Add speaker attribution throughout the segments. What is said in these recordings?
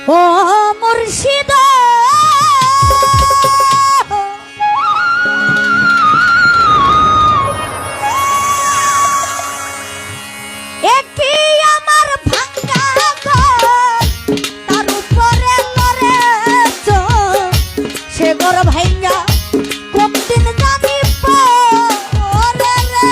Speaker 1: ও মুর্শিদ একি আমার ভাঙ্গা ঘর তার উপরে লড়েছ সে ঘর ভাঙ্গা কোন দিন জানি পরে রে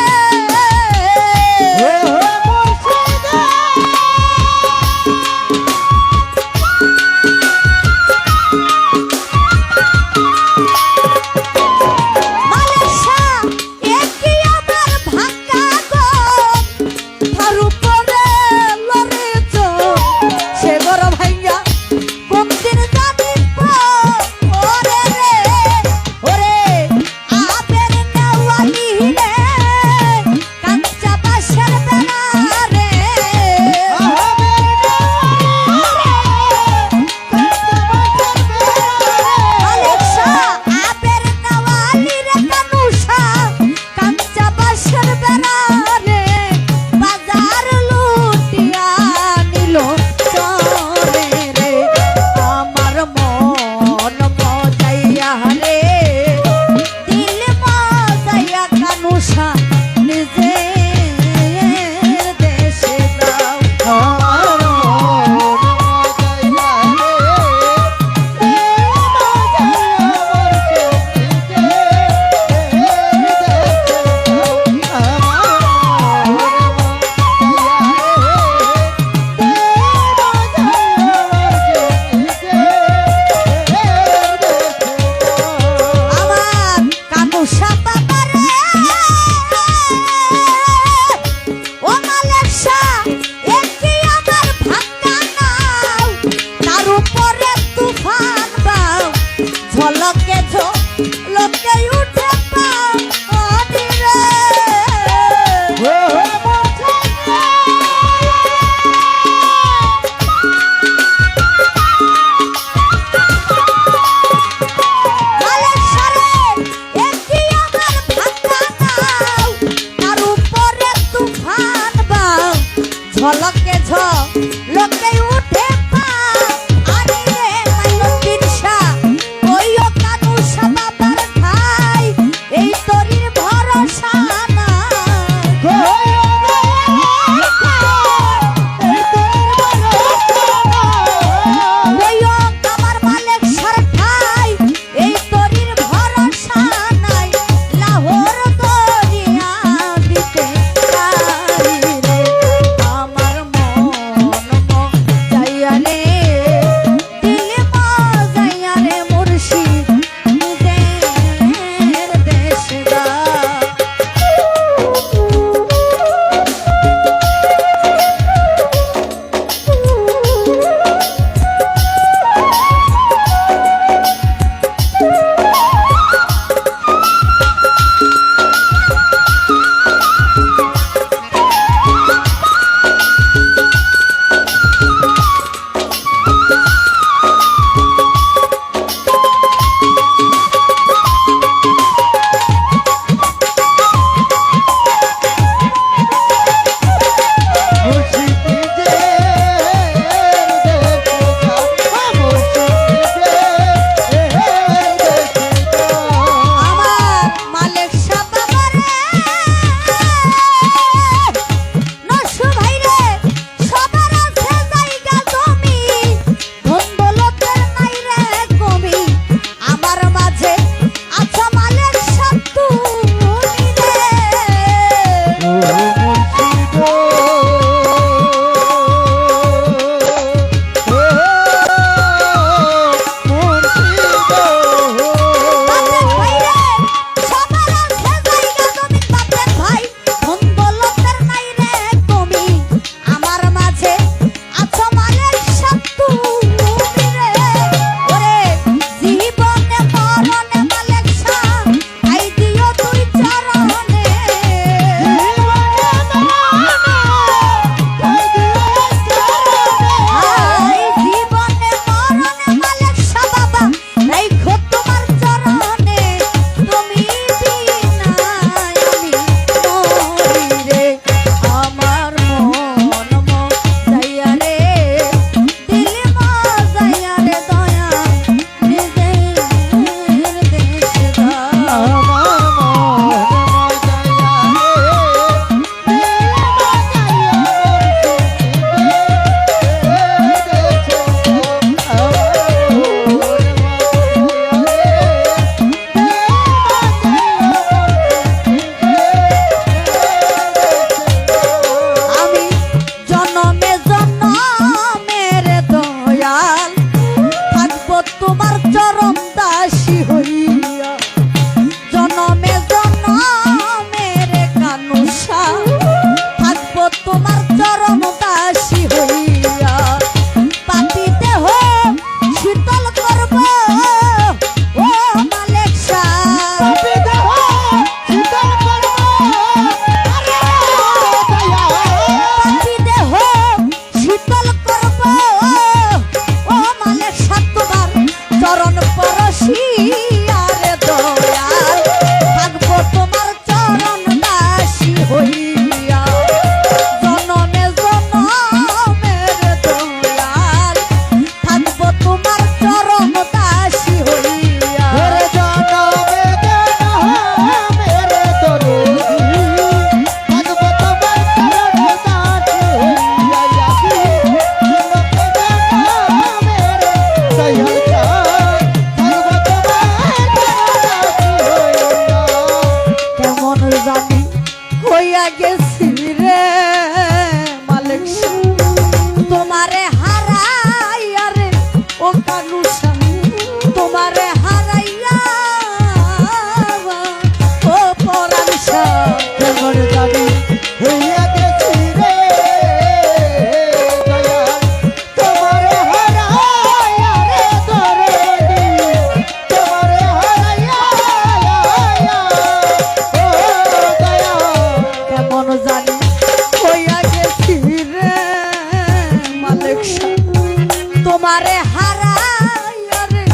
Speaker 1: তোমারে হারাইয়া রে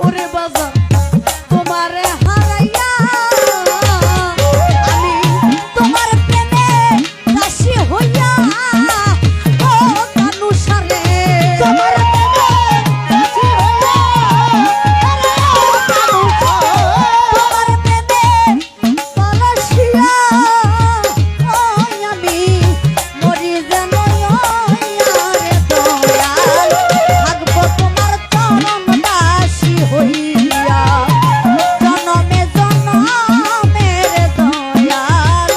Speaker 1: ওরে বাজান তোমারে হারাইয়া আমি তোমার প্রেমে দাসী হইয়া ও কানুসারে তোমার প্রেমে দাসী হইয়া তোমার প্রেমে পরশিয়া ওই আমি মরি যেন রে দয়াল থাকবো তোমার চরণ দাসী হইয়া জনমে জনমের দয়াল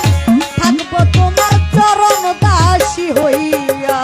Speaker 1: থাকবো তোমার চরণ দাসী হইয়া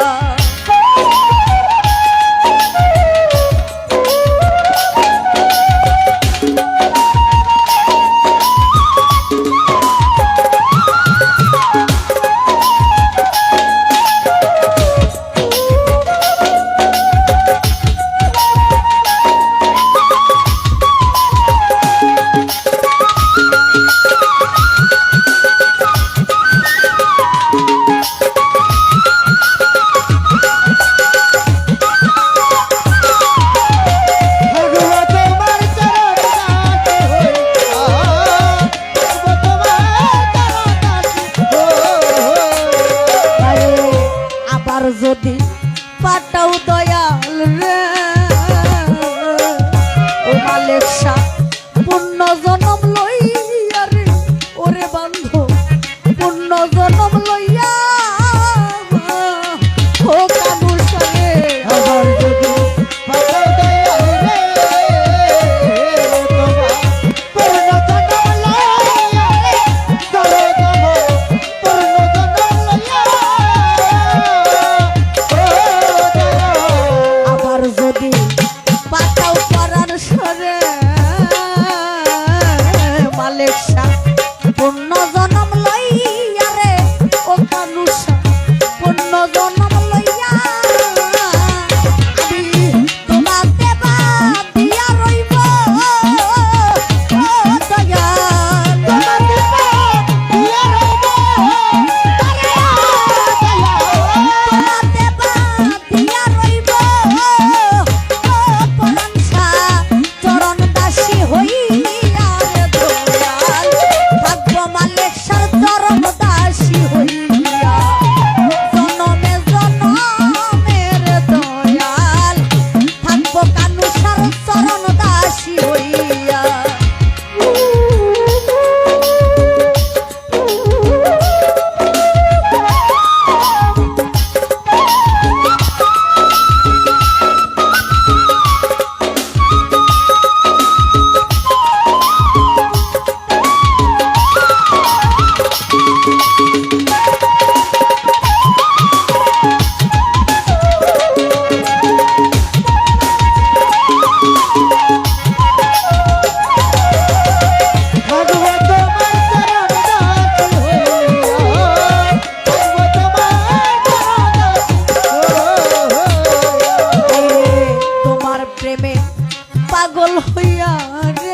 Speaker 1: যদি পাটাও দয়াল রে ও মালিক শাহ পূর্ণ জনম লইয়া রে ওরে বন্ধু পূর্ণ জনম লইয়া ও কানুসারে
Speaker 2: আবার যদি পাঠাও দয়াল রে তোমার পূর্ণ জনম লইয়া রে চলো তোমার পূর্ণ জনম লইয়া
Speaker 1: আবার যদি পাতাও পরার সরে মালিক শাহ পূর্ণ জনম লইয়া রে ও কানুসা পূর্ণ জনম লইয়া আমি তোমাকে বাদ দিয়া রইব ও দয়াল
Speaker 2: তোমাকে বাদ দিয়া রইব
Speaker 1: তোমাকে বাদ দিয়া রইব ও পরাণ শাহ চরণ দাসী হইয়া রে দয়াল থাকবো মালিক শাহ চরণ দাসী হইয়া জনমে জনমের দয়াল থাকবো কানুসার চরণ দাসী হইয়া
Speaker 2: থাকবো তোমার চরণ দাসী হইয়া থাকবো তোমার চরণ দাসী
Speaker 1: তোমার প্রেমে পাগল হইয়া রে